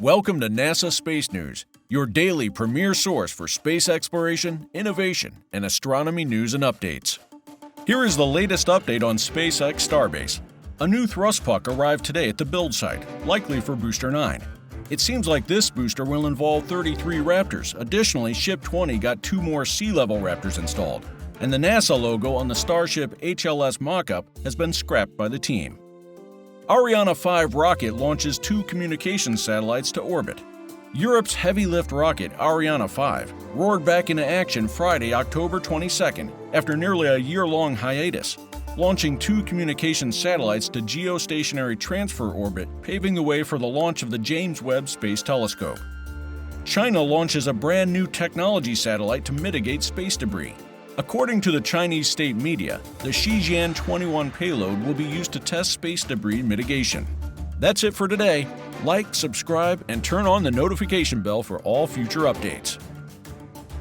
Welcome to NASA Space News, your daily premier source for space exploration, innovation, and astronomy news and updates. Here is the latest update on SpaceX Starbase. A new thrust puck arrived today at the build site, likely for Booster 9. It seems like this booster will involve 33 Raptors. Additionally, Ship 20 got 2 more sea-level Raptors installed, and the NASA logo on the Starship HLS mockup has been scrapped by the team. Ariane 5 rocket launches 2 communications satellites to orbit. Europe's heavy-lift rocket Ariane 5 roared back into action Friday, October 22nd, after nearly a year-long hiatus, launching 2 communications satellites to geostationary transfer orbit, paving the way for the launch of the James Webb Space Telescope. China launches a brand new technology satellite to mitigate space debris. According to the Chinese state media, the Shijian 21 payload will be used to test space debris mitigation. That's it for today. Like, subscribe, and turn on the notification bell for all future updates.